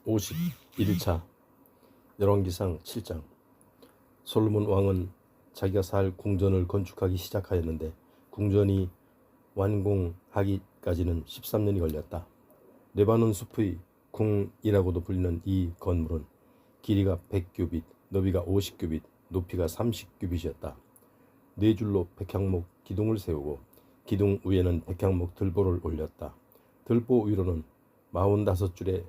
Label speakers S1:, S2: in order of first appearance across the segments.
S1: 51차 열왕기상 7장. 솔로몬 왕은 자기가 살 궁전을 건축하기 시작하였는데 궁전이 완공하기까지는 13년이 걸렸다. 레바논 숲의 궁이라고도 불리는 이 건물은 길이가 100규빗, 너비가 50규빗, 높이가 30규빗이었다. 네 줄로 백향목 기둥을 세우고 기둥 위에는 백향목 들보를 올렸다. 들보 위로는 45줄에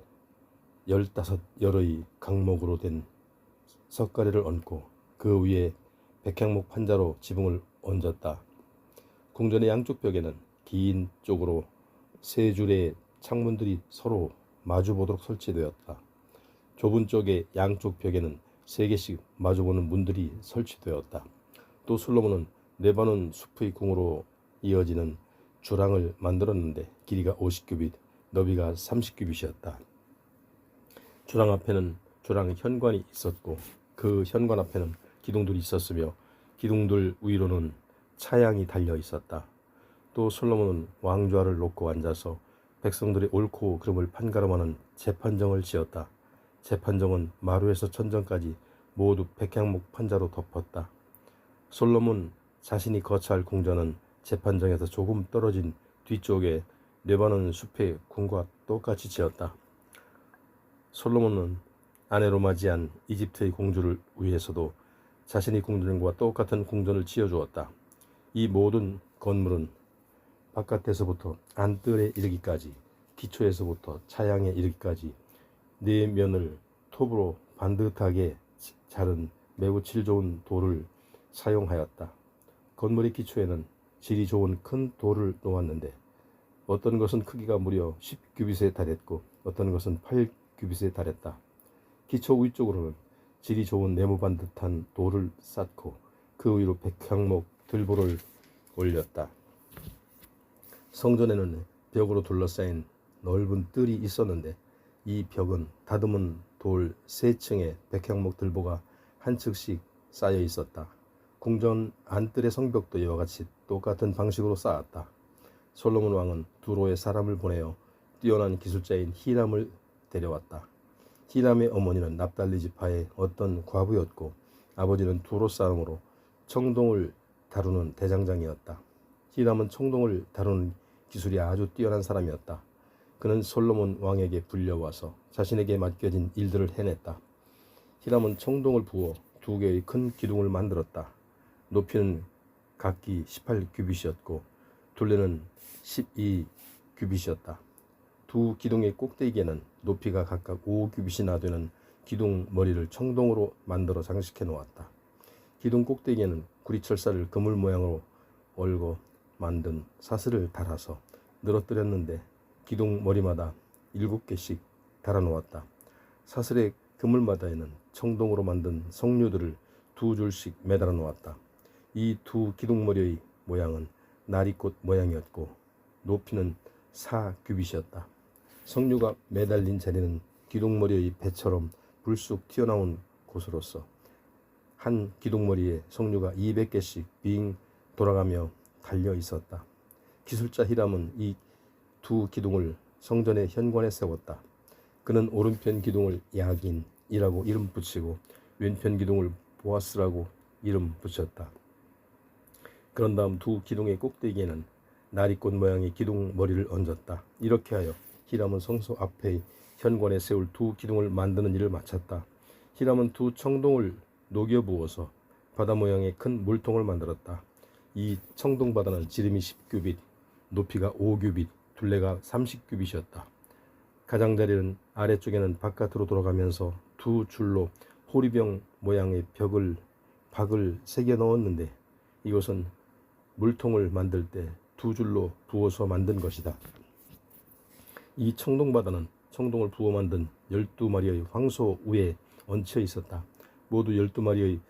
S1: 15열의 강목으로 된 석가래를 얹고 그 위에 백향목 판자로 지붕을 얹었다. 궁전의 양쪽 벽에는 긴 쪽으로 세 줄의 창문들이 서로 마주보도록 설치되었다. 좁은 쪽의 양쪽 벽에는 3개씩 마주보는 문들이 설치되었다. 또 솔로몬은 레바논 숲의 궁으로 이어지는 주랑을 만들었는데 길이가 50규빗, 너비가 30규빗이었다. 주랑 앞에는 주랑 현관이 있었고 그 현관 앞에는 기둥들이 있었으며 기둥들 위로는 차양이 달려 있었다. 또 솔로몬은 왕좌를 놓고 앉아서 백성들의 옳고 그름을 판가름하는 재판정을 지었다. 재판정은 마루에서 천정까지 모두 백향목 판자로 덮었다. 솔로몬 자신이 거처할 궁전은 재판정에서 조금 떨어진 뒤쪽에 레바논 숲의 궁과 똑같이 지었다. 솔로몬은 아내로 맞이한 이집트의 공주를 위해서도 자신의 궁전과 똑같은 궁전을 지어주었다. 이 모든 건물은 바깥에서부터 안뜰에 이르기까지, 기초에서부터 차양에 이르기까지 네 면을 톱으로 반듯하게 자른 매우 질 좋은 돌을 사용하였다. 건물의 기초에는 질이 좋은 큰 돌을 놓았는데 어떤 것은 크기가 무려 10규빗에 달했고 어떤 것은 8규빗에 달했다. 기초 위쪽으로는 질이 좋은 네모 반듯한 돌을 쌓고 그 위로 백향목 들보를 올렸다. 성전에는 벽으로 둘러싸인 넓은 뜰이 있었는데 이 벽은 다듬은 돌 3층에 백향목 들보가 한 층씩 쌓여 있었다. 궁전 안뜰의 성벽도 이와 같이 똑같은 방식으로 쌓았다. 솔로몬 왕은 두로에 사람을 보내어 뛰어난 기술자인 히람을 데려왔다. 히람의 어머니는 납달리 지파의 어떤 과부였고 아버지는 두로 사람으로 청동을 다루는 대장장이었다. 히람은 청동을 다루는 기술이 아주 뛰어난 사람이었다. 그는 솔로몬 왕에게 불려와서 자신에게 맡겨진 일들을 해냈다. 히람은 청동을 부어 2개의 큰 기둥을 만들었다. 높이는 각기 18규빗이었고 둘레는 12규빗이었다. 두 기둥의 꼭대기에는 높이가 각각 5규빗이나 되는 기둥 머리를 청동으로 만들어 장식해 놓았다. 기둥 꼭대기에는 구리철사를 그물 모양으로 얼고 만든 사슬을 달아서 늘어뜨렸는데 기둥 머리마다 7개씩 달아 놓았다. 사슬의 그물마다에는 청동으로 만든 석류들을 2줄씩 매달아 놓았다. 이 두 기둥머리의 모양은 나리꽃 모양이었고 높이는 4규빗이었다. 석류가 매달린 자리는 기둥머리의 배처럼 불쑥 튀어나온 곳으로서 한 기둥머리에 석류가 200개씩 빙 돌아가며 달려 있었다. 기술자 히람은 이 두 기둥을 성전의 현관에 세웠다. 그는 오른편 기둥을 야긴이라고 이름 붙이고 왼편 기둥을 보아스라고 이름 붙였다. 그런 다음 두 기둥의 꼭대기에는 나리꽃 모양의 기둥 머리를 얹었다. 이렇게 하여 히람은 성소 앞의 현관에 세울 두 기둥을 만드는 일을 마쳤다. 히람은 두 청동을 녹여 부어서 바다 모양의 큰 물통을 만들었다. 이 청동바다는 지름이 10규빗, 높이가 5규빗, 둘레가 30규빗이었다. 가장자리는 아래쪽에는 바깥으로 돌아가면서 두 줄로 호리병 모양의 박을 새겨 넣었는데 이것은 물통을 만들 때 2줄로 부어서 만든 것이다. 이 청동바다는 청동을 부어 만든 12마리의 황소 위에 얹혀 있었다. 모두 12마리의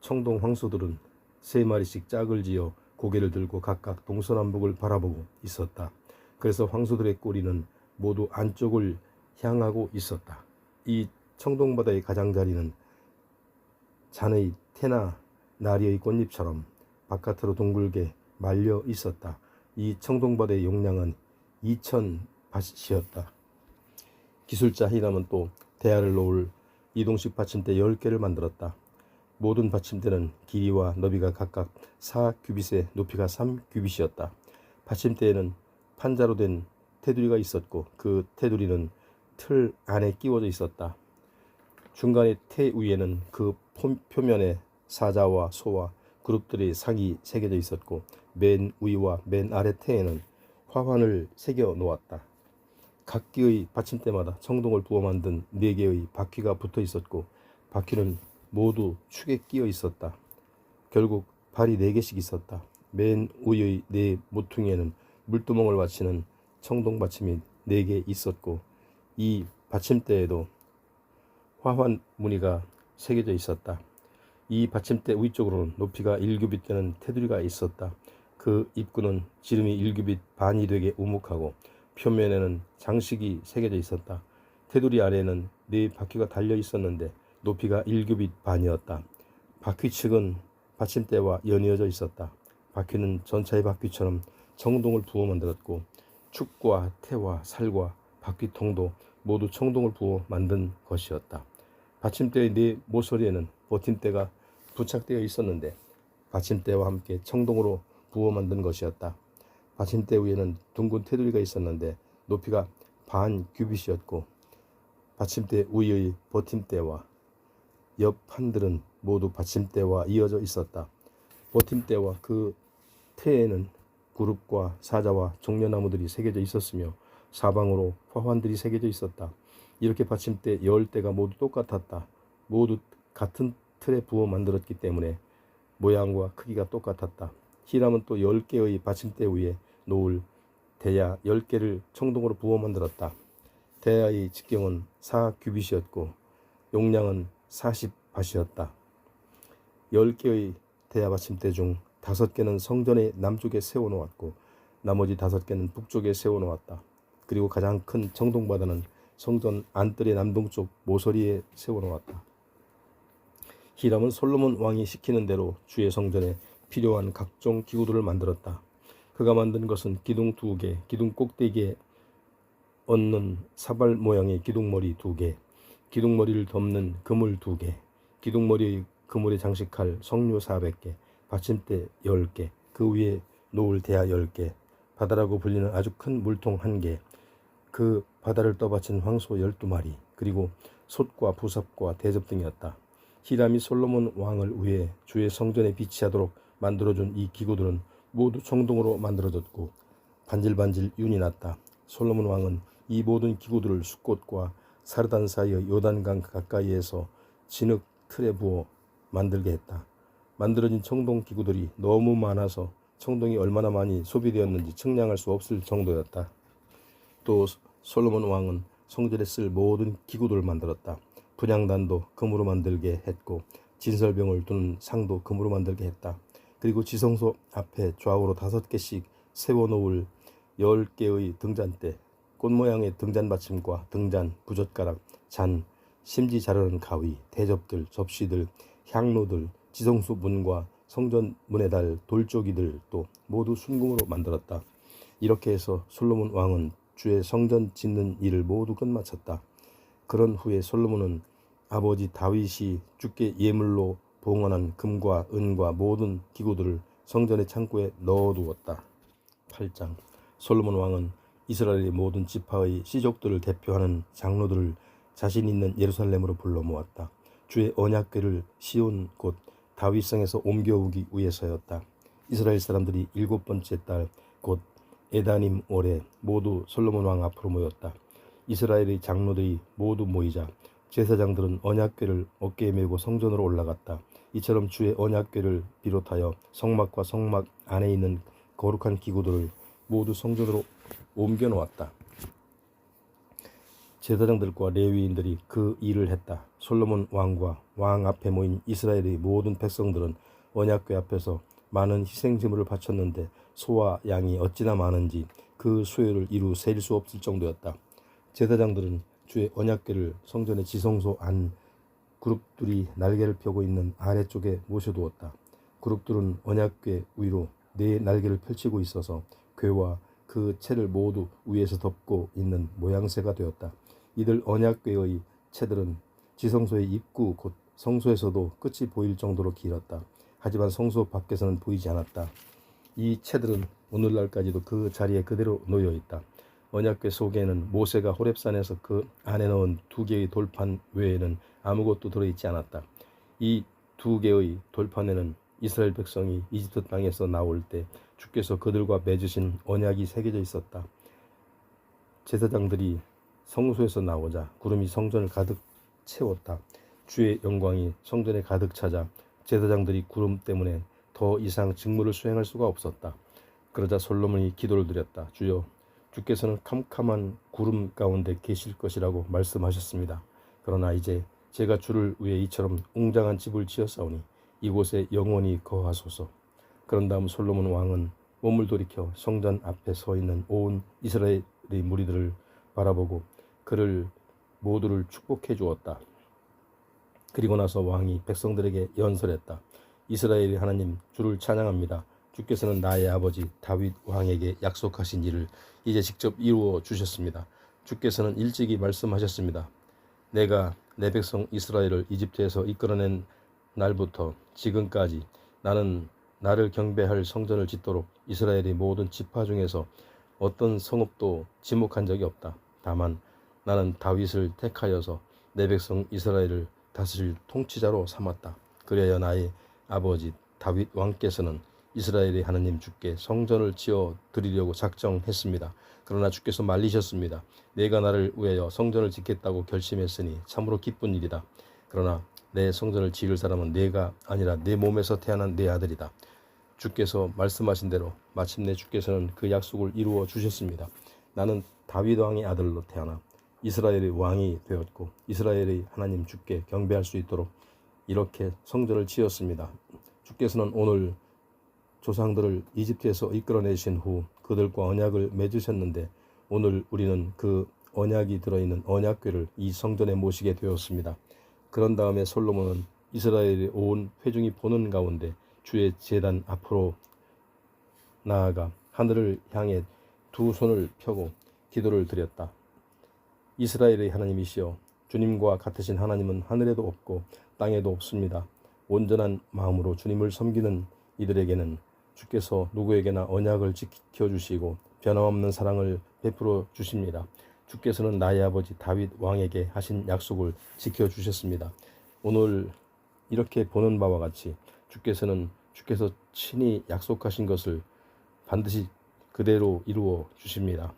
S1: 청동 황소들은 3마리씩 짝을 지어 고개를 들고 각각 동서남북을 바라보고 있었다. 그래서 황소들의 꼬리는 모두 안쪽을 향하고 있었다. 이 청동바다의 가장자리는 잔의 태나 나리의 꽃잎처럼 바깥으로 둥글게 말려 있었다. 이 청동바다의 용량은 2000밭이었다. 기술자 히람은 또 대야를 놓을 이동식 받침대 10개를 만들었다. 모든 받침대는 길이와 너비가 각각 4규빗에 높이가 3규빗이었다. 받침대에는 판자로 된 테두리가 있었고 그 테두리는 틀 안에 끼워져 있었다. 중간의 테 위에는 그 표면에 사자와 소와 그룹들의 상이 새겨져 있었고 맨 위와 맨 아래 테에는 화환을 새겨 놓았다. 각기의 받침대마다 청동을 부어 만든 4개의 바퀴가 붙어 있었고 바퀴는 모두 축에 끼어 있었다. 결국 발이 4개씩 있었다. 맨 위의 4 모퉁이에는 물두멍을 받치는 청동 받침이 4개 있었고 이 받침대에도 화환 무늬가 새겨져 있었다. 이 받침대 위쪽으로는 높이가 1규빗 되는 테두리가 있었다. 그 입구는 지름이 1규빗 반이 되게 우묵하고 표면에는 장식이 새겨져 있었다. 테두리 아래에는 4바퀴가 달려 있었는데 높이가 1규빗 반이었다. 바퀴 측은 받침대와 연이어져 있었다. 바퀴는 전차의 바퀴처럼 청동을 부어 만들었고 축과 태와 살과 바퀴통도 모두 청동을 부어 만든 것이었다. 받침대의 4 모서리에는 버팀대가 부착되어 있었는데 받침대와 함께 청동으로 부어 만든 것이었다. 받침대 위에는 둥근 테두리가 있었는데 높이가 반 규빗이었고 받침대 위의 버팀대와 옆 판들은 모두 받침대와 이어져 있었다. 버팀대와 그 태에는 구룹과 사자와 종려나무들이 새겨져 있었으며 사방으로 화환들이 새겨져 있었다. 이렇게 받침대 10대가 모두 똑같았다. 모두 같은 틀에 부어 만들었기 때문에 모양과 크기가 똑같았다. 히람은 또 10개의 받침대 위에 놓을 대야 10개를 청동으로 부어 만들었다. 대야의 직경은 4규빗이었고 용량은 40밭이었다. 10개의 대야 받침대 중 5개는 성전의 남쪽에 세워놓았고 나머지 5개는 북쪽에 세워놓았다. 그리고 가장 큰 청동바다는 성전 안뜰의 남동쪽 모서리에 세워놓았다. 히람은 솔로몬 왕이 시키는 대로 주의 성전에 필요한 각종 기구들을 만들었다. 그가 만든 것은 기둥 2개, 기둥 꼭대기에 얹는 사발 모양의 기둥머리 2개, 기둥머리를 덮는 그물 2개, 기둥머리의 그물에 장식할 석류 400개, 받침대 10개, 그 위에 놓을 대야 10개, 바다라고 불리는 아주 큰 물통 1개, 그 바다를 떠받친 황소 12마리, 그리고 솥과 부삽과 대접 등이었다. 히람이 솔로몬 왕을 위해 주의 성전에 비치하도록 만들어준 이 기구들은 모두 청동으로 만들어졌고 반질반질 윤이 났다. 솔로몬 왕은 이 모든 기구들을 숫꽃과 사르단 사이의 요단강 가까이에서 진흙 틀에 부어 만들게 했다. 만들어진 청동 기구들이 너무 많아서 청동이 얼마나 많이 소비되었는지 측량할 수 없을 정도였다. 또 솔로몬 왕은 성전에 쓸 모든 기구들을 만들었다. 분향단도 금으로 만들게 했고 진설병을 두는 상도 금으로 만들게 했다. 그리고 지성소 앞에 좌우로 5개씩 세워놓을 10개의 등잔대, 꽃 모양의 등잔 받침과 등잔, 부젓가락, 잔, 심지 자르는 가위, 대접들, 접시들, 향로들, 지성소 문과 성전 문에 달 돌조기들 또 모두 순금으로 만들었다. 이렇게 해서 솔로몬 왕은 주의 성전 짓는 일을 모두 끝마쳤다. 그런 후에 솔로몬은 아버지 다윗이 주께 예물로 봉헌한 금과 은과 모든 기구들을 성전의 창고에 넣어두었다. 8장. 솔로몬 왕은 이스라엘의 모든 지파의 씨족들을 대표하는 장로들을 자신 있는 예루살렘으로 불러 모았다. 주의 언약궤를 시온 곳 다윗성에서 옮겨오기 위해서였다. 이스라엘 사람들이 7번째 달 곧 에다님 월에 모두 솔로몬 왕 앞으로 모였다. 이스라엘의 장로들이 모두 모이자 제사장들은 언약궤를 어깨에 메고 성전으로 올라갔다. 이처럼 주의 언약궤를 비롯하여 성막과 성막 안에 있는 거룩한 기구들을 모두 성전으로 옮겨 놓았다. 제사장들과 레위인들이 그 일을 했다. 솔로몬 왕과 왕 앞에 모인 이스라엘의 모든 백성들은 언약궤 앞에서 많은 희생제물을 바쳤는데 소와 양이 어찌나 많은지 그 수요를 이루 셀 수 없을 정도였다. 제사장들은 주의 언약궤를 성전의 지성소 안 그룹들이 날개를 펴고 있는 아래쪽에 모셔두었다. 그룹들은 언약궤 위로 4 날개를 펼치고 있어서 궤와 그 채를 모두 위에서 덮고 있는 모양새가 되었다. 이들 언약궤의 채들은 지성소의 입구 곧 성소에서도 끝이 보일 정도로 길었다. 하지만 성소 밖에서는 보이지 않았다. 이 채들은 오늘날까지도 그 자리에 그대로 놓여 있다. 언약궤 속에는 모세가 호렙산에서 그 안에 넣은 2개의 돌판 외에는 아무것도 들어있지 않았다. 이 2개의 돌판에는 이스라엘 백성이 이집트 땅에서 나올 때 주께서 그들과 맺으신 언약이 새겨져 있었다. 제사장들이 성소에서 나오자 구름이 성전을 가득 채웠다. 주의 영광이 성전에 가득 차자 제사장들이 구름 때문에 더 이상 직무를 수행할 수가 없었다. 그러자 솔로몬이 기도를 드렸다. 주여, 주께서는 캄캄한 구름 가운데 계실 것이라고 말씀하셨습니다. 그러나 이제 제가 주를 위해 이처럼 웅장한 집을 지었사오니 이곳에 영원히 거하소서. 그런 다음 솔로몬 왕은 몸을 돌이켜 성전 앞에 서 있는 온 이스라엘의 무리들을 바라보고 그를 모두를 축복해 주었다. 그리고 나서 왕이 백성들에게 연설했다. 이스라엘의 하나님 주를 찬양합니다. 주께서는 나의 아버지 다윗 왕에게 약속하신 일을 이제 직접 이루어 주셨습니다. 주께서는 일찍이 말씀하셨습니다. 내가 내 백성 이스라엘을 이집트에서 이끌어낸 날부터 지금까지 나는 나를 경배할 성전을 짓도록 이스라엘의 모든 지파 중에서 어떤 성읍도 지목한 적이 없다. 다만 나는 다윗을 택하여서 내 백성 이스라엘을 다스릴 통치자로 삼았다. 그래야 나의 아버지 다윗 왕께서는 이스라엘의 하나님 주께 성전을 지어 드리려고 작정했습니다. 그러나 주께서 말리셨습니다. 내가 나를 위하여 성전을 짓겠다고 결심했으니 참으로 기쁜 일이다. 그러나 내 성전을 지을 사람은 내가 아니라 내 몸에서 태어난 내 아들이다. 주께서 말씀하신 대로 마침내 주께서는 그 약속을 이루어 주셨습니다. 나는 다윗 왕의 아들로 태어나 이스라엘의 왕이 되었고 이스라엘의 하나님 주께 경배할 수 있도록 이렇게 성전을 지었습니다. 주께서는 오늘 조상들을 이집트에서 이끌어내신 후 그들과 언약을 맺으셨는데 오늘 우리는 그 언약이 들어있는 언약궤를 이 성전에 모시게 되었습니다. 그런 다음에 솔로몬은 이스라엘의 온 회중이 보는 가운데 주의 제단 앞으로 나아가 하늘을 향해 2 손을 펴고 기도를 드렸다. 이스라엘의 하나님이시여, 주님과 같으신 하나님은 하늘에도 없고 땅에도 없습니다. 온전한 마음으로 주님을 섬기는 이들에게는 주께서 누구에게나 언약을 지켜주시고 변함없는 사랑을 베풀어 주십니다. 주께서는 나의 아버지 다윗 왕에게 하신 약속을 지켜주셨습니다. 오늘 이렇게 보는 바와 같이 주께서 친히 약속하신 것을 반드시 그대로 이루어 주십니다.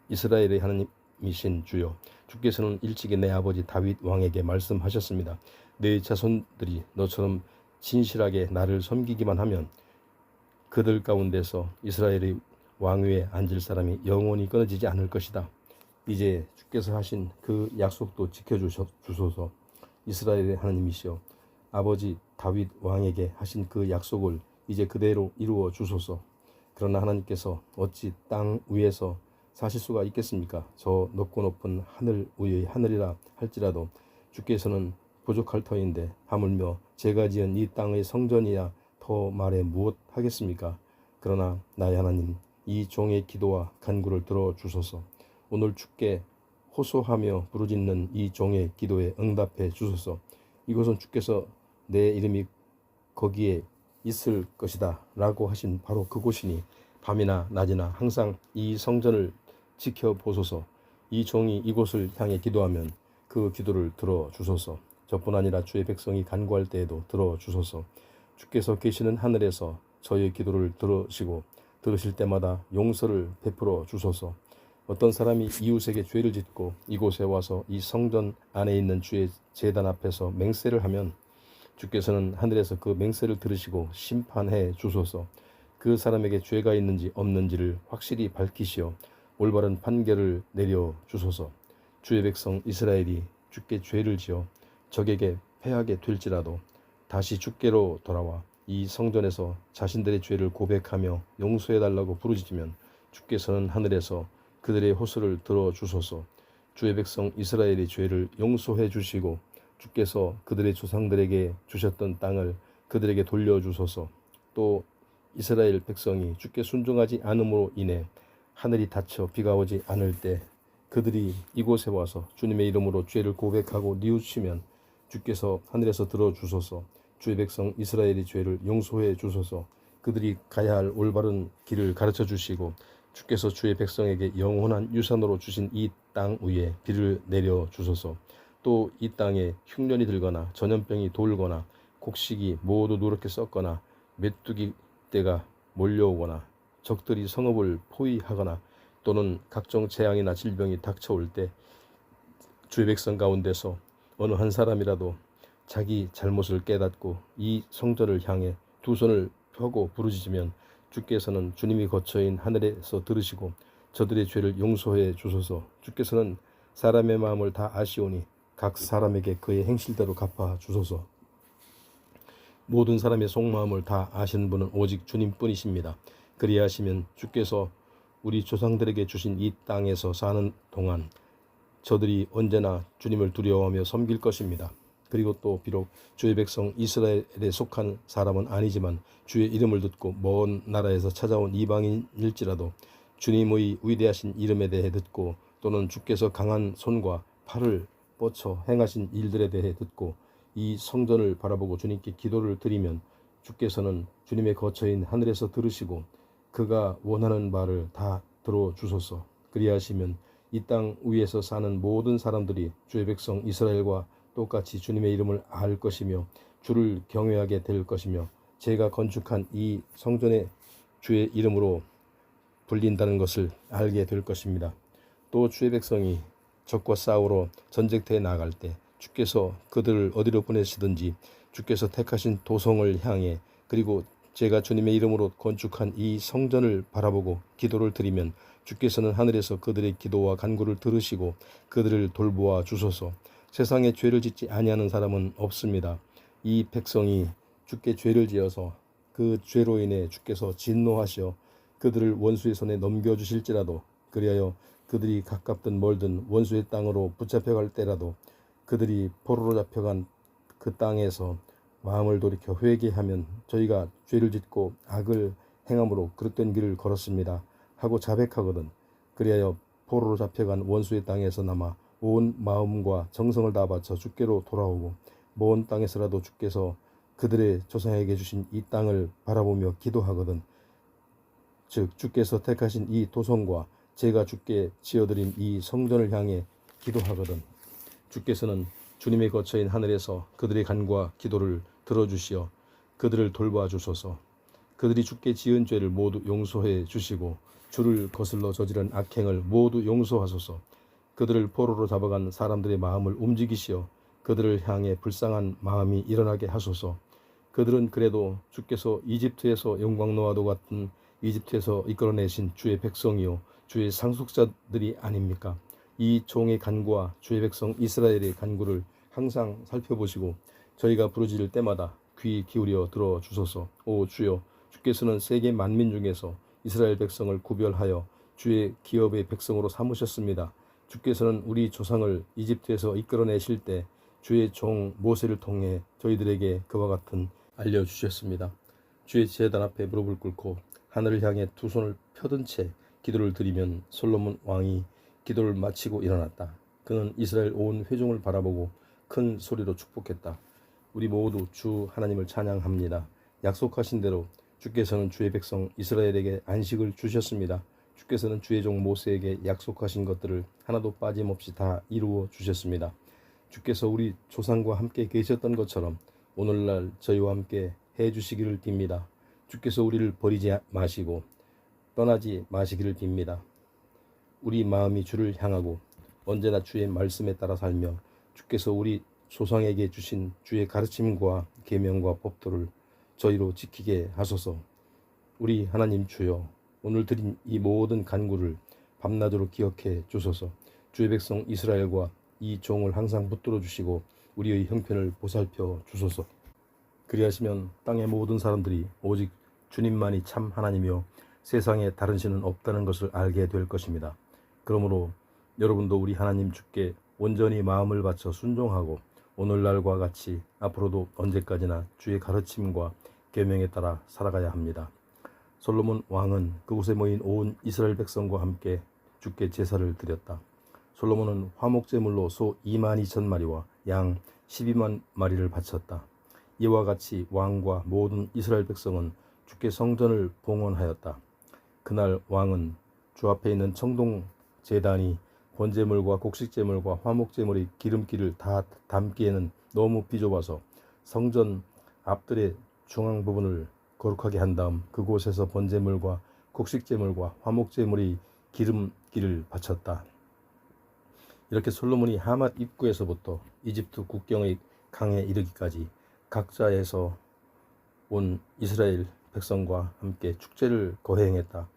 S1: 이스라엘의 하나님이신 주여, 주께서는 일찍이 내 아버지 다윗 왕에게 말씀하셨습니다. 내 자손들이 너처럼 진실하게 나를 섬기기만 하면 그들 가운데서 이스라엘의 왕위에 앉을 사람이 영원히 끊어지지 않을 것이다. 이제 주께서 하신 그 약속도 지켜주소서. 이스라엘의 하나님이시여, 아버지 다윗 왕에게 하신 그 약속을 이제 그대로 이루어 주소서. 그러나 하나님께서 어찌 땅 위에서 사실 수가 있겠습니까? 저 높고 높은 하늘 위의 하늘이라 할지라도 주께서는 부족할 터인데 하물며 제가 지은 이 땅의 성전이야 더 말해 무엇 하겠습니까? 그러나 나의 하나님, 이 종의 기도와 간구를 들어주소서. 오늘 주께 호소하며 부르짖는 이 종의 기도에 응답해 주소서. 이곳은 주께서 내 이름이 거기에 있을 것이다 라고 하신 바로 그곳이니 밤이나 낮이나 항상 이 성전을 지켜보소서. 이 종이 이곳을 향해 기도하면 그 기도를 들어주소서. 저뿐 아니라 주의 백성이 간구할 때에도 들어주소서. 주께서 계시는 하늘에서 저의 기도를 들으시고 들으실 때마다 용서를 베풀어 주소서. 어떤 사람이 이웃에게 죄를 짓고 이곳에 와서 이 성전 안에 있는 주의 제단 앞에서 맹세를 하면 주께서는 하늘에서 그 맹세를 들으시고 심판해 주소서. 그 사람에게 죄가 있는지 없는지를 확실히 밝히시어 올바른 판결을 내려 주소서. 주의 백성 이스라엘이 주께 죄를 지어 적에게 패하게 될지라도 다시 주께로 돌아와 이 성전에서 자신들의 죄를 고백하며 용서해달라고 부르짖으면 주께서는 하늘에서 그들의 호소를 들어주소서. 주의 백성 이스라엘의 죄를 용서해 주시고 주께서 그들의 조상들에게 주셨던 땅을 그들에게 돌려주소서. 또 이스라엘 백성이 주께 순종하지 않음으로 인해 하늘이 닫혀 비가 오지 않을 때 그들이 이곳에 와서 주님의 이름으로 죄를 고백하고 뉘우치면 주께서 하늘에서 들어주소서. 주의 백성 이스라엘의 죄를 용서해 주소서. 그들이 가야 할 올바른 길을 가르쳐 주시고 주께서 주의 백성에게 영원한 유산으로 주신 이 땅 위에 비를 내려 주소서. 또 이 땅에 흉년이 들거나 전염병이 돌거나 곡식이 모두 누렇게 썩거나 메뚜기 떼가 몰려오거나 적들이 성읍을 포위하거나 또는 각종 재앙이나 질병이 닥쳐올 때 주의 백성 가운데서 어느 한 사람이라도 자기 잘못을 깨닫고 이 성전을 향해 두 손을 펴고 부르짖으면 주께서는 주님이 거처인 하늘에서 들으시고 저들의 죄를 용서해 주소서. 주께서는 사람의 마음을 다 아시오니 각 사람에게 그의 행실대로 갚아 주소서. 모든 사람의 속마음을 다 아시는 분은 오직 주님뿐이십니다. 그리하시면 주께서 우리 조상들에게 주신 이 땅에서 사는 동안 저들이 언제나 주님을 두려워하며 섬길 것입니다. 그리고 또 비록 주의 백성 이스라엘에 속한 사람은 아니지만 주의 이름을 듣고 먼 나라에서 찾아온 이방인일지라도 주님의 위대하신 이름에 대해 듣고 또는 주께서 강한 손과 팔을 뻗쳐 행하신 일들에 대해 듣고 이 성전을 바라보고 주님께 기도를 드리면 주께서는 주님의 거처인 하늘에서 들으시고 그가 원하는 바를 다 들어주소서. 그리하시면 이 땅 위에서 사는 모든 사람들이 주의 백성 이스라엘과 똑같이 주님의 이름을 알 것이며 주를 경외하게 될 것이며 제가 건축한 이 성전에 주의 이름으로 불린다는 것을 알게 될 것입니다. 또 주의 백성이 적과 싸우러 전쟁터에 나갈 때 주께서 그들을 어디로 보내시든지 주께서 택하신 도성을 향해 그리고 제가 주님의 이름으로 건축한 이 성전을 바라보고 기도를 드리면 주께서는 하늘에서 그들의 기도와 간구를 들으시고 그들을 돌보아 주소서. 세상에 죄를 짓지 아니하는 사람은 없습니다. 이 백성이 주께 죄를 지어서 그 죄로 인해 주께서 진노하시어 그들을 원수의 손에 넘겨주실지라도 그리하여 그들이 가깝든 멀든 원수의 땅으로 붙잡혀갈 때라도 그들이 포로로 잡혀간 그 땅에서 마음을 돌이켜 회개하면 저희가 죄를 짓고 악을 행함으로 그릇된 길을 걸었습니다 하고 자백하거든 그리하여 포로로 잡혀간 원수의 땅에서 남아 온 마음과 정성을 다 바쳐 주께로 돌아오고 먼 땅에서라도 주께서 그들의 조상에게 주신 이 땅을 바라보며 기도하거든 즉 주께서 택하신 이 도성과 제가 주께 지어드린 이 성전을 향해 기도하거든 주께서는 주님의 거처인 하늘에서 그들의 간구와 기도를 들어주시어 그들을 돌봐 주소서. 그들이 주께 지은 죄를 모두 용서해 주시고 주를 거슬러 저지른 악행을 모두 용서하소서. 그들을 포로로 잡아간 사람들의 마음을 움직이시어 그들을 향해 불쌍한 마음이 일어나게 하소서. 그들은 그래도 주께서 이집트에서 영광노아도 같은 이집트에서 이끌어내신 주의 백성이요 주의 상속자들이 아닙니까? 이 종의 간구와 주의 백성 이스라엘의 간구를 항상 살펴보시고 저희가 부르짖을 때마다 귀 기울여 들어주소서. 오 주여, 주께서는 세계 만민 중에서 이스라엘 백성을 구별하여 주의 기업의 백성으로 삼으셨습니다. 주께서는 우리 조상을 이집트에서 이끌어내실 때 주의 종 모세를 통해 저희들에게 그와 같은 알려주셨습니다. 주의 제단 앞에 무릎을 꿇고 하늘을 향해 두 손을 펴든 채 기도를 드리면 솔로몬 왕이 기도를 마치고 일어났다. 그는 이스라엘 온 회중을 바라보고 큰 소리로 축복했다. 우리 모두 주 하나님을 찬양합니다. 약속하신 대로 주께서는 주의 백성 이스라엘에게 안식을 주셨습니다. 주께서는 주의 종 모세에게 약속하신 것들을 하나도 빠짐없이 다 이루어 주셨습니다. 주께서 우리 조상과 함께 계셨던 것처럼 오늘날 저희와 함께 해주시기를 빕니다. 주께서 우리를 버리지 마시고 떠나지 마시기를 빕니다. 우리 마음이 주를 향하고 언제나 주의 말씀에 따라 살며 주께서 우리 조상에게 주신 주의 가르침과 계명과 법도를 저희로 지키게 하소서. 우리 하나님 주여, 오늘 드린 이 모든 간구를 밤낮으로 기억해 주소서. 주의 백성 이스라엘과 이 종을 항상 붙들어 주시고 우리의 형편을 보살펴 주소서. 그리하시면 땅의 모든 사람들이 오직 주님만이 참 하나님이요 세상에 다른 신은 없다는 것을 알게 될 것입니다. 그러므로 여러분도 우리 하나님 주께 온전히 마음을 바쳐 순종하고 오늘날과 같이 앞으로도 언제까지나 주의 가르침과 계명에 따라 살아가야 합니다. 솔로몬 왕은 그곳에 모인 온 이스라엘 백성과 함께 주께 제사를 드렸다. 솔로몬은 화목제물로 소 22,000마리와 양 12만 마리를 바쳤다. 이와 같이 왕과 모든 이스라엘 백성은 주께 성전을 봉헌하였다. 그날 왕은 주 앞에 있는 청동 제단이 번제물과 곡식제물과 화목제물의 기름기를 다 담기에는 너무 비좁아서 성전 앞들의 중앙 부분을 거룩하게 한 다음 그곳에서 번제물과 곡식제물과 화목제물의 기름기를 바쳤다. 이렇게 솔로몬이 하맛 입구에서부터 이집트 국경의 강에 이르기까지 각자에서 온 이스라엘 백성과 함께 축제를 거행했다.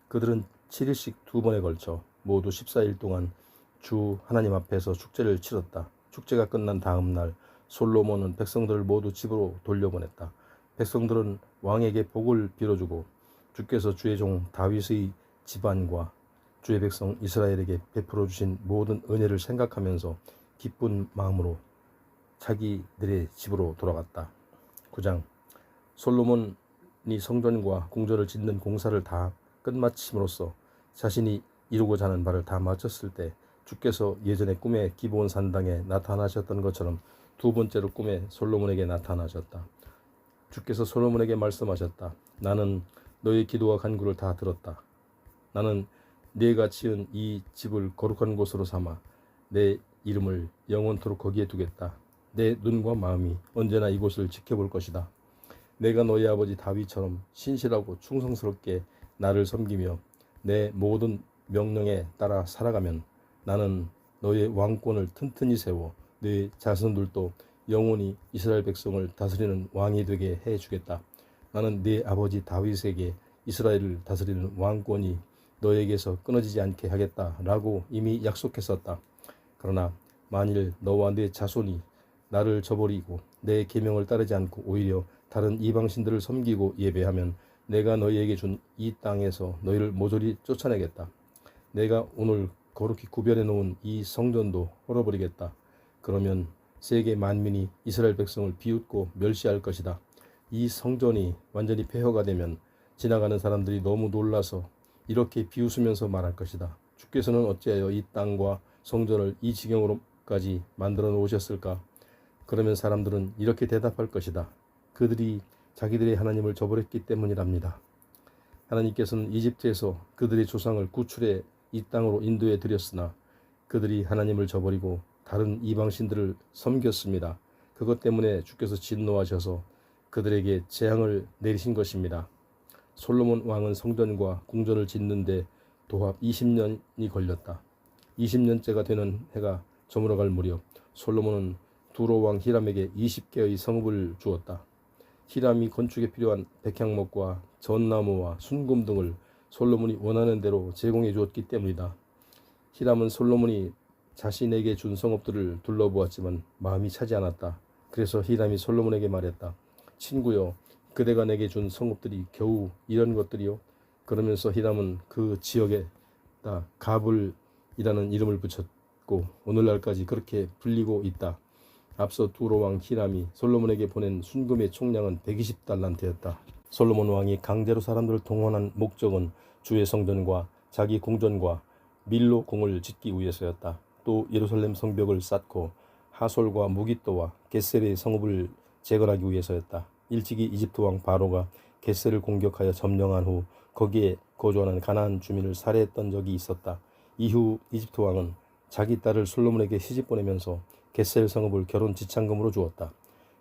S1: 그들은 7일씩 2번에 걸쳐 모두 14일 동안 주 하나님 앞에서 축제를 치렀다. 축제가 끝난 다음 날 솔로몬은 백성들을 모두 집으로 돌려보냈다. 백성들은 왕에게 복을 빌어주고 주께서 주의 종 다윗의 집안과 주의 백성 이스라엘에게 베풀어 주신 모든 은혜를 생각하면서 기쁜 마음으로 자기들의 집으로 돌아갔다. 9장 솔로몬이 성전과 궁전을 짓는 공사를 다 끝마침으로써 자신이 이루고자 하는 바를 다 마쳤을 때 주께서 예전에 꿈에 기브온 산당에 나타나셨던 것처럼 두 번째로 꿈에 솔로몬에게 나타나셨다. 주께서 솔로몬에게 말씀하셨다. 나는 너의 기도와 간구를 다 들었다. 나는 네가 지은 이 집을 거룩한 곳으로 삼아 내 이름을 영원토록 거기에 두겠다. 내 눈과 마음이 언제나 이곳을 지켜볼 것이다. 내가 너희 아버지 다윗처럼 신실하고 충성스럽게 나를 섬기며 내 모든 명령에 따라 살아가면 나는 너의 왕권을 튼튼히 세워 네 자손들도 영원히 이스라엘 백성을 다스리는 왕이 되게 해주겠다. 나는 네 아버지 다윗에게 이스라엘을 다스리는 왕권이 너에게서 끊어지지 않게 하겠다라고 이미 약속했었다. 그러나 만일 너와 네 자손이 나를 저버리고 내 계명을 따르지 않고 오히려 다른 이방신들을 섬기고 예배하면 내가 너희에게 준 이 땅에서 너희를 모조리 쫓아내겠다. 내가 오늘 거룩히 구별해 놓은 이 성전도 헐어버리겠다. 그러면 세계 만민이 이스라엘 백성을 비웃고 멸시할 것이다. 이 성전이 완전히 폐허가 되면 지나가는 사람들이 너무 놀라서 이렇게 비웃으면서 말할 것이다. 주께서는 어찌하여 이 땅과 성전을 이 지경으로까지 만들어 놓으셨을까? 그러면 사람들은 이렇게 대답할 것이다. 그들이 자기들의 하나님을 저버렸기 때문이랍니다. 하나님께서는 이집트에서 그들의 조상을 구출해 이 땅으로 인도해 드렸으나 그들이 하나님을 저버리고 다른 이방신들을 섬겼습니다. 그것 때문에 주께서 진노하셔서 그들에게 재앙을 내리신 것입니다. 솔로몬 왕은 성전과 궁전을 짓는데 도합 20년이 걸렸다. 20년째가 되는 해가 저물어갈 무렵 솔로몬은 두로 왕 히람에게 20개의 성읍을 주었다. 히람이 건축에 필요한 백향목과 전나무와 순금 등을 솔로몬이 원하는 대로 제공해 주었기 때문이다. 히람은 솔로몬이 자신에게 준 성읍들을 둘러보았지만 마음이 차지 않았다. 그래서 히람이 솔로몬에게 말했다. 친구여, 그대가 내게 준 성읍들이 겨우 이런 것들이요? 그러면서 히람은 그 지역에다 가불이라는 이름을 붙였고 오늘날까지 그렇게 불리고 있다. 앞서 두로 왕 히람이 솔로몬에게 보낸 순금의 총량은 120달란트였다. 솔로몬 왕이 강제로 사람들을 동원한 목적은 주의 성전과 자기 궁전과 밀로 궁을 짓기 위해서였다. 또 예루살렘 성벽을 쌓고 하솔과 무기또와 겟셀의 성읍을 재건하기 위해서였다. 일찍이 이집트 왕 바로가 겟셀을 공격하여 점령한 후 거기에 거주하는 가나안 주민을 살해했던 적이 있었다. 이후 이집트 왕은 자기 딸을 솔로몬에게 시집 보내면서 겟셀 성읍을 결혼 지참금으로 주었다.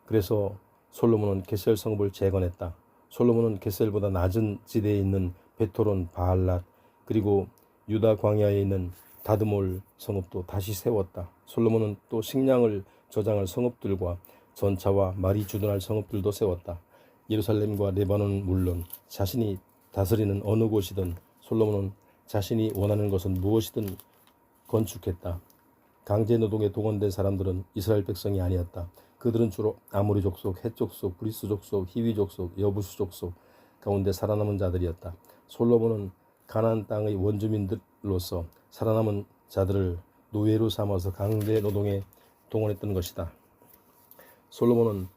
S1: 그래서 솔로몬은 겟셀 성읍을 재건했다. 솔로몬은 겟셀보다 낮은 지대에 있는 베토론, 바알랏 그리고 유다 광야에 있는 다드몰 성읍도 다시 세웠다. 솔로몬은 또 식량을 저장할 성읍들과 전차와 말이 주둔할 성읍들도 세웠다. 예루살렘과 레바논은 물론 자신이 다스리는 어느 곳이든 솔로몬은 자신이 원하는 것은 무엇이든 건축했다. 강제 노동에 동원된 사람들은 이스라엘 백성이 아니었다. 그들은 주로 아모리 족속, 헷 족속, 브리스 족속, 히위 족속, 여부수 족속 가운데 살아남은 자들이었다. 솔로몬은 가나안 땅의 원주민들로서 살아남은 자들을 노예로 삼아서 강제 노동에 동원했던 것이다. 솔로몬은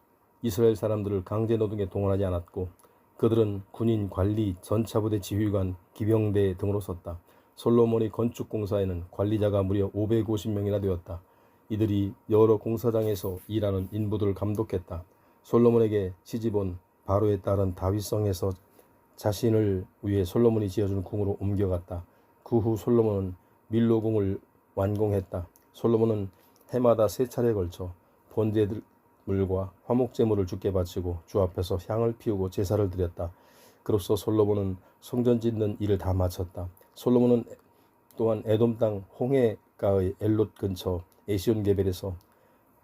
S1: 이스라엘 사람들을 강제 노동에 동원하지 않았고 그들은 군인, 관리, 전차부대 지휘관, 기병대 등으로 썼다. 솔로몬의 건축 공사에는 관리자가 무려 550명이나 되었다. 이들이 여러 공사장에서 일하는 인부들을 감독했다. 솔로몬에게 시집온 바로의 딸은 다윗성에서 자신을 위해 솔로몬이 지어준 궁으로 옮겨갔다. 그 후 솔로몬은 밀로궁을 완공했다. 솔로몬은 해마다 3차례에 걸쳐 번제물과 화목제물을 주께 바치고 주 앞에서 향을 피우고 제사를 드렸다. 그로써 솔로몬은 성전 짓는 일을 다 마쳤다. 솔로몬은 또한 에돔 땅 홍해가의 엘롯 근처 에시온게벨에서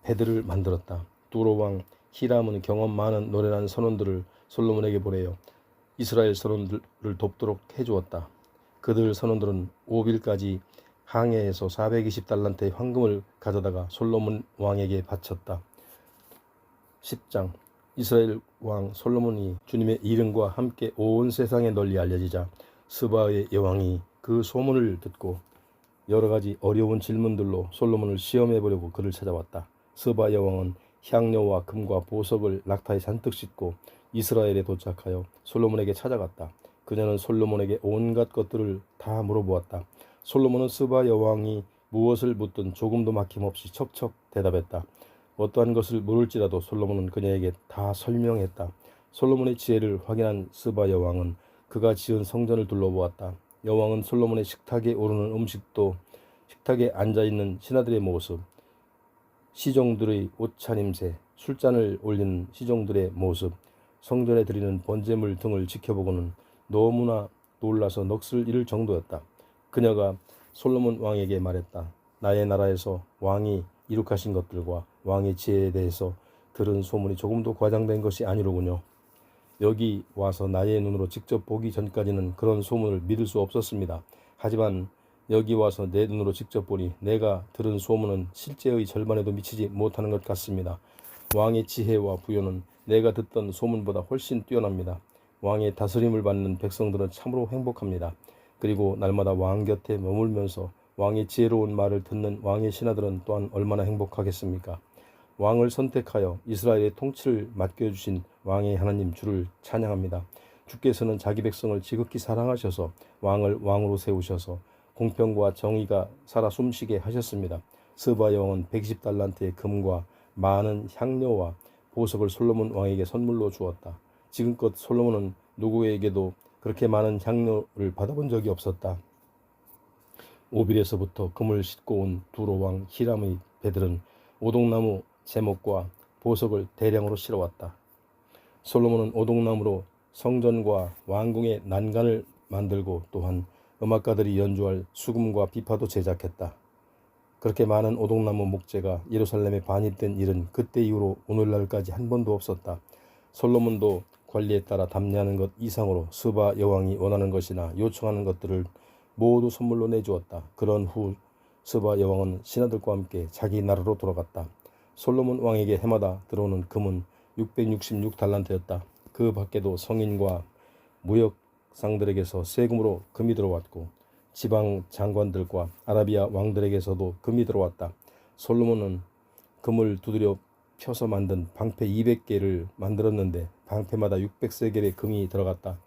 S1: 배들을 만들었다. 두로 왕 히람은 경험 많은 노련한 선원들을 솔로몬에게 보내어 이스라엘 선원들을 돕도록 해주었다. 그들 선원들은 오빌까지 항해에서 420달란트의 황금을 가져다가 솔로몬 왕에게 바쳤다. 10장. 이스라엘 왕 솔로몬이 주님의 이름과 함께 온 세상에 널리 알려지자 스바의 여왕이 그 소문을 듣고 여러 가지 어려운 질문들로 솔로몬을 시험해 보려고 그를 찾아왔다. 스바 여왕은 향료와 금과 보석을 낙타에 잔뜩 싣고 이스라엘에 도착하여 솔로몬에게 찾아갔다. 그녀는 솔로몬에게 온갖 것들을 다 물어보았다. 솔로몬은 스바 여왕이 무엇을 묻든 조금도 막힘없이 척척 대답했다. 어떠한 것을 물을지라도 솔로몬은 그녀에게 다 설명했다. 솔로몬의 지혜를 확인한 스바 여왕은 그가 지은 성전을 둘러보았다. 여왕은 솔로몬의 식탁에 오르는 음식도, 식탁에 앉아있는 신하들의 모습, 시종들의 옷차림새, 술잔을 올리는 시종들의 모습, 성전에 드리는 번제물 등을 지켜보고는 너무나 놀라서 넋을 잃을 정도였다. 그녀가 솔로몬 왕에게 말했다. 나의 나라에서 왕이 이룩하신 것들과 왕의 지혜에 대해서 들은 소문이 조금도 과장된 것이 아니로군요. 여기 와서 나의 눈으로 직접 보기 전까지는 그런 소문을 믿을 수 없었습니다. 하지만 여기 와서 내 눈으로 직접 보니 내가 들은 소문은 실제의 절반에도 미치지 못하는 것 같습니다. 왕의 지혜와 부여는 내가 듣던 소문보다 훨씬 뛰어납니다. 왕의 다스림을 받는 백성들은 참으로 행복합니다. 그리고 날마다 왕 곁에 머물면서 왕의 지혜로운 말을 듣는 왕의 신하들은 또한 얼마나 행복하겠습니까? 왕을 선택하여 이스라엘의 통치를 맡겨주신 왕의 하나님 주를 찬양합니다. 주께서는 자기 백성을 지극히 사랑하셔서 왕을 왕으로 세우셔서 공평과 정의가 살아 숨쉬게 하셨습니다. 스바 여왕은 120달란트의 금과 많은 향료와 보석을 솔로몬 왕에게 선물로 주었다. 지금껏 솔로몬은 누구에게도 그렇게 많은 향료를 받아본 적이 없었다. 오빌에서부터 금을 싣고 온 두로 왕 히람의 배들은 오동나무 제목과 보석을 대량으로 실어왔다. 솔로몬은 오동나무로 성전과 왕궁의 난간을 만들고 또한 음악가들이 연주할 수금과 비파도 제작했다. 그렇게 많은 오동나무 목재가 예루살렘에 반입된 일은 그때 이후로 오늘날까지 한 번도 없었다. 솔로몬도 관리에 따라 답례하는 것 이상으로 스바 여왕이 원하는 것이나 요청하는 것들을 모두 선물로 내주었다. 그런 후 스바 여왕은 신하들과 함께 자기 나라로 돌아갔다. 솔로몬 왕에게 해마다 들어오는 금은 666달란트였다. 그 밖에도 성인과 무역상들에게서 세금으로 금이 들어왔고 지방 장관들과 아라비아 왕들에게서도 금이 들어왔다. 솔로몬은 금을 두드려 펴서 만든 방패 200개를 만들었는데 방패마다 600세겔의 금이 들어갔다.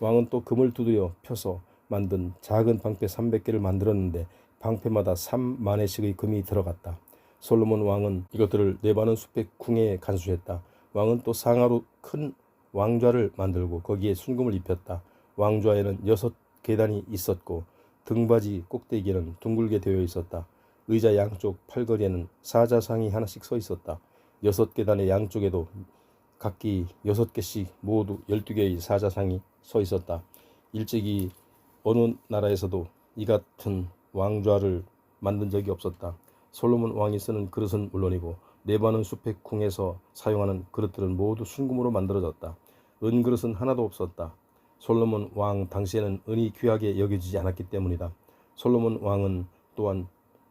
S1: 왕은 또 금을 두드려 펴서 만든 작은 방패 300개를 만들었는데 방패마다 3만회씩의 금이 들어갔다. 솔로몬 왕은 이것들을 네바논 숲의 궁에 간수했다. 왕은 또 상하로 큰 왕좌를 만들고 거기에 순금을 입혔다. 왕좌에는 6계단이 있었고 등받이 꼭대기에는 둥글게 되어 있었다. 의자 양쪽 팔걸이에는 사자상이 하나씩 서 있었다. 6계단의 양쪽에도 각기 6개씩 모두 12개의 사자상이 서 있었다. 일찍이 어느 나라에서도 이 같은 왕좌를 만든 적이 없었다. 솔로몬 왕이 쓰는 그릇은 물론이고 네바논 숲의 궁에서 사용하는 그릇들은 모두 순금으로 만들어졌다. 은그릇은 하나도 없었다. 솔로몬 왕 당시에는 은이 귀하게 여겨지지 않았기 때문이다. 솔로몬 왕은 또한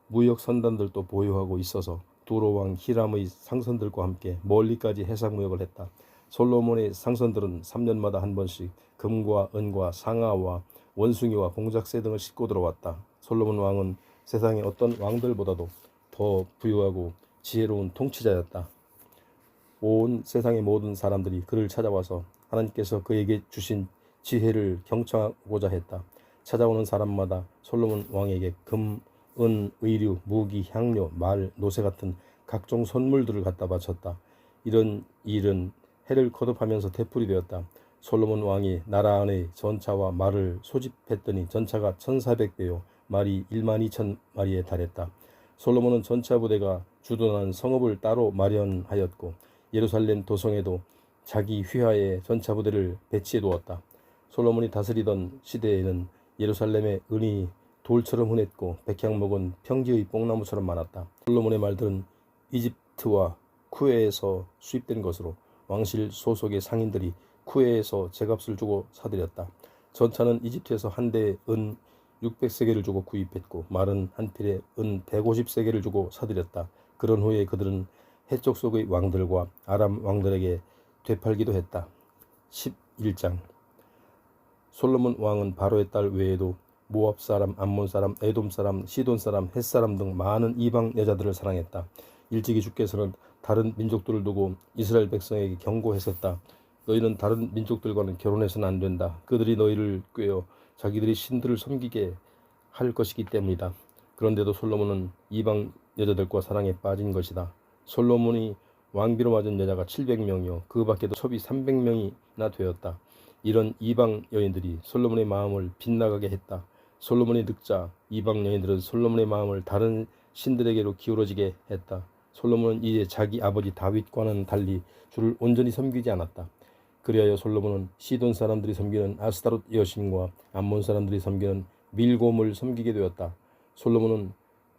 S1: 무역 선단들도 보유하고 있어서 두로 왕 히람의 상선들과 함께 멀리까지 해상 무역을 했다. 솔로몬의 상선들은 3년마다 한 번씩 금과 은과 상아와 원숭이와 공작새 등을 싣고 들어왔다. 솔로몬 왕은 세상의 어떤 왕들보다도 더 부유하고 지혜로운 통치자였다. 온 세상의 모든 사람들이 그를 찾아와서 하나님께서 그에게 주신 지혜를 경청하고자 했다. 찾아오는 사람마다 솔로몬 왕에게 금, 은, 의류, 무기, 향료, 말, 노새 같은 각종 선물들을 갖다 바쳤다. 이런 일은 해를 거듭하면서 되풀이 되었다. 솔로몬 왕이 나라 안의 전차와 말을 소집했더니 전차가 1400대요 말이 12000마리에 달했다. 솔로몬은 전차 부대가 주둔한 성읍을 따로 마련하였고 예루살렘 도성에도 자기 휘하에 전차 부대를 배치해 두었다. 솔로몬이 다스리던 시대에는 예루살렘의 은이 돌처럼 흔했고 백향목은 평지의 뽕나무처럼 많았다. 솔로몬의 말들은 이집트와 쿠웨에서 수입된 것으로 왕실 소속의 상인들이 쿠웨에서 제값을 주고 사들였다. 전차는 이집트에서 한 대에 은 600세겔을 주고 구입했고 말은 한 필에 은 150세겔을 주고 사들였다. 그런 후에 그들은 해쪽 속의 왕들과 아람 왕들에게 되팔기도 했다. 11장 솔로몬 왕은 바로의 딸 외에도 모압 사람, 암몬 사람, 에돔 사람, 시돈 사람, 헷 사람 등 많은 이방 여자들을 사랑했다. 일찍이 주께서는 다른 민족들을 두고 이스라엘 백성에게 경고했었다. 너희는 다른 민족들과는 결혼해서는 안 된다. 그들이 너희를 꾀어 자기들이 신들을 섬기게 할 것이기 때문이다. 그런데도 솔로몬은 이방 여자들과 사랑에 빠진 것이다. 솔로몬이 왕비로 맞은 여자가 700명이요 그 밖에도 첩이 300명이나 되었다. 이런 이방 여인들이 솔로몬의 마음을 빗나가게 했다. 솔로몬이 늙자 이방 여인들은 솔로몬의 마음을 다른 신들에게로 기울어지게 했다. 솔로몬은 이제 자기 아버지 다윗과는 달리 주를 온전히 섬기지 않았다. 그리하여 솔로몬은 시돈 사람들이 섬기는 아스타롯 여신과 암몬 사람들이 섬기는 밀곰을 섬기게 되었다. 솔로몬은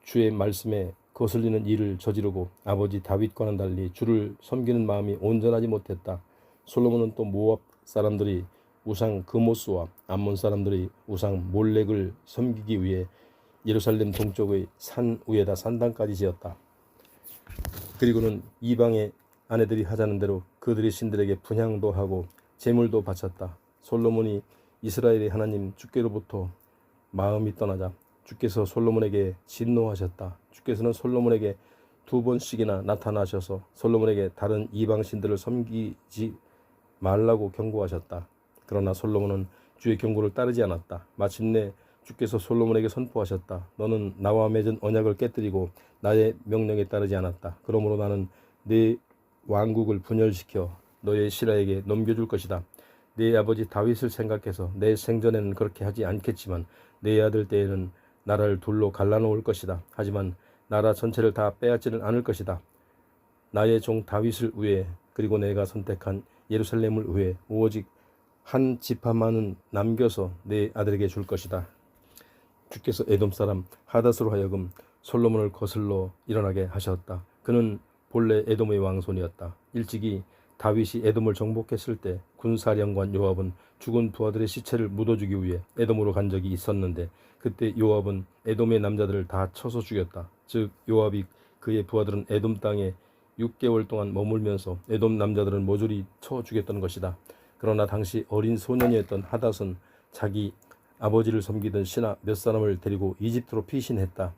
S1: 주의 말씀에 거슬리는 일을 저지르고 아버지 다윗과는 달리 주를 섬기는 마음이 온전하지 못했다. 솔로몬은 또 모압 사람들이 우상 그모스와 암몬 사람들이 우상 몰렉을 섬기기 위해 예루살렘 동쪽의 산 위에다 산당까지 지었다. 그리고는 이방의 아내들이 하자는 대로 그들의 신들에게 분향도 하고 제물도 바쳤다. 솔로몬이 이스라엘의 하나님 주께로부터 마음이 떠나자 주께서 솔로몬에게 진노하셨다. 주께서는 솔로몬에게 2번씩이나 나타나셔서 솔로몬에게 다른 이방 신들을 섬기지 말라고 경고하셨다. 그러나 솔로몬은 주의 경고를 따르지 않았다. 마침내 주께서 솔로몬에게 선포하셨다. 너는 나와 맺은 언약을 깨뜨리고 나의 명령에 따르지 않았다. 그러므로 나는 네 왕국을 분열시켜 너의 신하에게 넘겨줄 것이다. 네 아버지 다윗을 생각해서 내 생전에는 그렇게 하지 않겠지만 네 아들 때에는 나라를 둘로 갈라놓을 것이다. 하지만 나라 전체를 다 빼앗지는 않을 것이다. 나의 종 다윗을 위해 그리고 내가 선택한 예루살렘을 위해 오직 한 지파만은 남겨서 내 아들에게 줄 것이다. 주께서 에돔 사람 하닷으로 하여금 솔로몬을 거슬러 일어나게 하셨다. 그는 본래 에돔의 왕손이었다. 일찍이 다윗이 에돔을 정복했을 때 군사령관 요압은 죽은 부하들의 시체를 묻어주기 위해 에돔으로 간 적이 있었는데 그때 요압은 에돔의 남자들을 다 쳐서 죽였다. 즉 요압이 그의 부하들은 에돔 땅에 6개월 동안 머물면서 에돔 남자들은 모조리 쳐 죽였던 것이다. 그러나 당시 어린 소년이었던 하닷은 자기 아버지를 섬기던 신하 몇 사람을 데리고 이집트로 피신했다.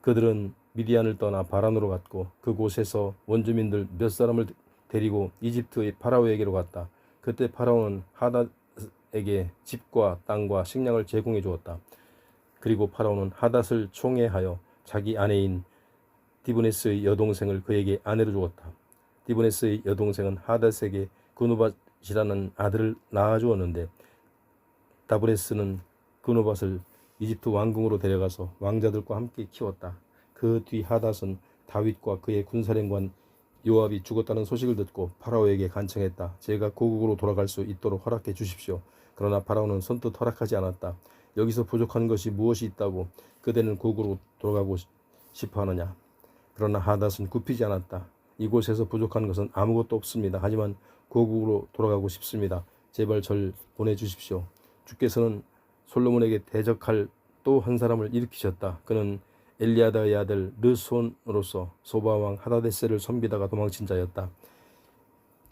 S1: 그들은 미디안을 떠나 바란으로 갔고 그곳에서 원주민들 몇 사람을 데리고 이집트의 파라오에게로 갔다. 그때 파라오는 하닷에게 집과 땅과 식량을 제공해 주었다. 그리고 파라오는 하닷을 총애하여 자기 아내인 디브네스의 여동생을 그에게 아내로 주었다. 디브네스의 여동생은 하닷에게 그누밧이라는 아들을 낳아주었는데 다브레스는 그누밧을 이집트 왕궁으로 데려가서 왕자들과 함께 키웠다. 그 뒤 하닷은 다윗과 그의 군사령관 요압이 죽었다는 소식을 듣고 파라오에게 간청했다. 제가 고국으로 돌아갈 수 있도록 허락해 주십시오. 그러나 파라오는 선뜻 허락하지 않았다. 여기서 부족한 것이 무엇이 있다고 그대는 고국으로 돌아가고 싶어 하느냐. 그러나 하닷은 굽히지 않았다. 이곳에서 부족한 것은 아무것도 없습니다. 하지만 고국으로 돌아가고 싶습니다. 제발 절 보내주십시오. 주께서는 솔로몬에게 대적할 또 한 사람을 일으키셨다. 그는 엘리아다의 아들 르손으로서 소바왕 하다데셀을 섬기다가 도망친 자였다.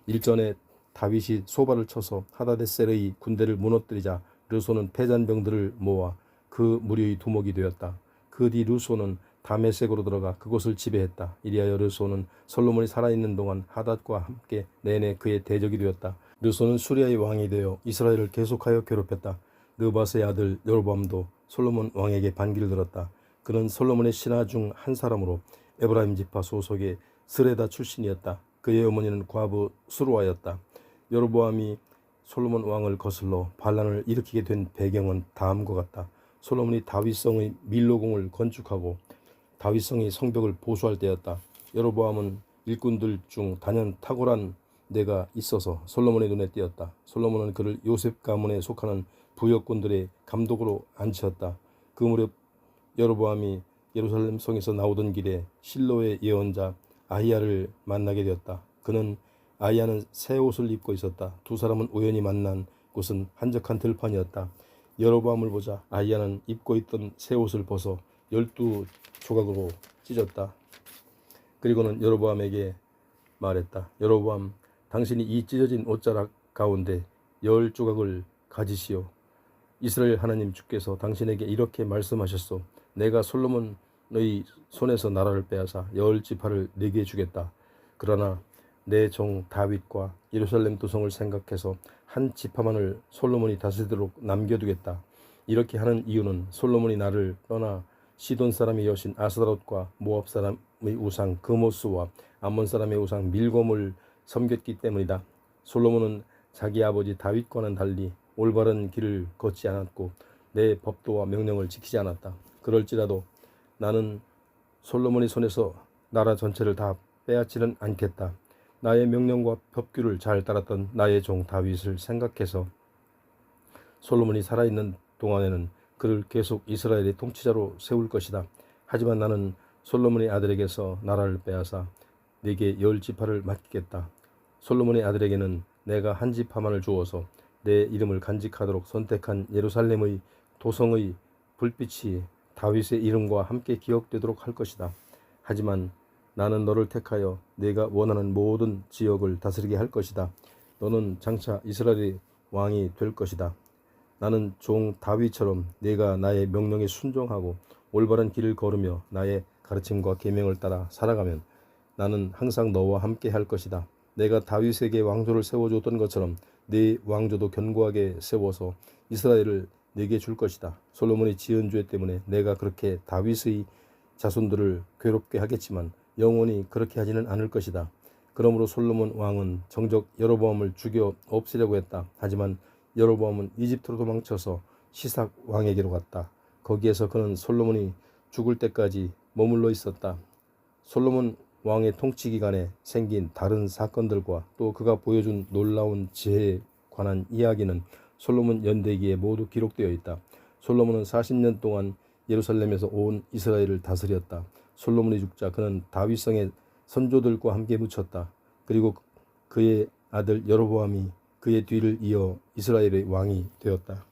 S1: 일전에 다윗이 소바를 쳐서 하다데셀의 군대를 무너뜨리자 르손은 패잔병들을 모아 그 무리의 두목이 되었다. 그 뒤 르손은 다메섹으로 들어가 그곳을 지배했다. 이리하여 르손은 솔로몬이 살아있는 동안 하닷과 함께 내내 그의 대적이 되었다. 르손은 수리아의 왕이 되어 이스라엘을 계속하여 괴롭혔다. 느바스의 아들 여로보암도 솔로몬 왕에게 반기를 들었다. 그는 솔로몬의 신하 중 한 사람으로 에브라임 지파 소속의 스레다 출신이었다. 그의 어머니는 과부 수루아였다. 여로보암이 솔로몬 왕을 거슬러 반란을 일으키게 된 배경은 다음과 같다. 솔로몬이 다윗성의 밀로궁을 건축하고 다윗성의 성벽을 보수할 때였다. 여로보암은 일꾼들 중 단연 탁월한 내가 있어서 솔로몬의 눈에 띄었다. 솔로몬은 그를 요셉 가문에 속하는 부역군들의 감독으로 앉혔다. 그 무렵 여로보암이 예루살렘 성에서 나오던 길에 실로의 예언자 아히야를 만나게 되었다. 아히야는 새 옷을 입고 있었다. 두 사람은 우연히 만난 곳은 한적한 들판이었다. 여로보암을 보자 아히야는 입고 있던 새 옷을 벗어 12조각으로 찢었다. 그리고는 여로보암에게 말했다. 여로보암, 당신이 이 찢어진 옷자락 가운데 10조각을 가지시오. 이스라엘 하나님 주께서 당신에게 이렇게 말씀하셨소. 내가 솔로몬의 손에서 나라를 빼앗아 10지파를 네게 주겠다. 그러나 내 종 다윗과 예루살렘 도성을 생각해서 한 지파만을 솔로몬이 다스리도록 남겨두겠다. 이렇게 하는 이유는 솔로몬이 나를 떠나 시돈 사람의 여신 아스다롯과 모압 사람의 우상 그모스와 암몬 사람의 우상 밀곰을 섬겼기 때문이다. 솔로몬은 자기 아버지 다윗과는 달리 올바른 길을 걷지 않았고 내 법도와 명령을 지키지 않았다. 그럴지라도 나는 솔로몬의 손에서 나라 전체를 다 빼앗지는 않겠다. 나의 명령과 법규를 잘 따랐던 나의 종 다윗을 생각해서 솔로몬이 살아있는 동안에는 그를 계속 이스라엘의 통치자로 세울 것이다. 하지만 나는 솔로몬의 아들에게서 나라를 빼앗아 네게 10지파를 맡기겠다. 솔로몬의 아들에게는 내가 한 지파만을 주어서 내 이름을 간직하도록 선택한 예루살렘의 도성의 불빛이 다윗의 이름과 함께 기억되도록 할 것이다. 하지만 나는 너를 택하여 네가 원하는 모든 지역을 다스리게 할 것이다. 너는 장차 이스라엘의 왕이 될 것이다. 나는 종 다윗처럼 네가 나의 명령에 순종하고 올바른 길을 걸으며 나의 가르침과 계명을 따라 살아가면 나는 항상 너와 함께 할 것이다. 내가 다윗에게 왕조를 세워줬던 것처럼 네 왕조도 견고하게 세워서 이스라엘을 네게 줄 것이다. 솔로몬의 지은 죄 때문에 내가 그렇게 다윗의 자손들을 괴롭게 하겠지만 영원히 그렇게 하지는 않을 것이다. 그러므로 솔로몬 왕은 정적 여로보암을 죽여 없애려고 했다. 하지만 여로보암은 이집트로 도망쳐서 시삭 왕에게로 갔다. 거기에서 그는 솔로몬이 죽을 때까지 머물러 있었다. 솔로몬 왕의 통치 기간에 생긴 다른 사건들과 또 그가 보여준 놀라운 지혜에 관한 이야기는 솔로몬 연대기에 모두 기록되어 있다. 솔로몬은 40년 동안 예루살렘에서 온 이스라엘을 다스렸다. 솔로몬이 죽자 그는 다윗성의 선조들과 함께 묻혔다. 그리고 그의 아들 여로보암이 그의 뒤를 이어 이스라엘의 왕이 되었다.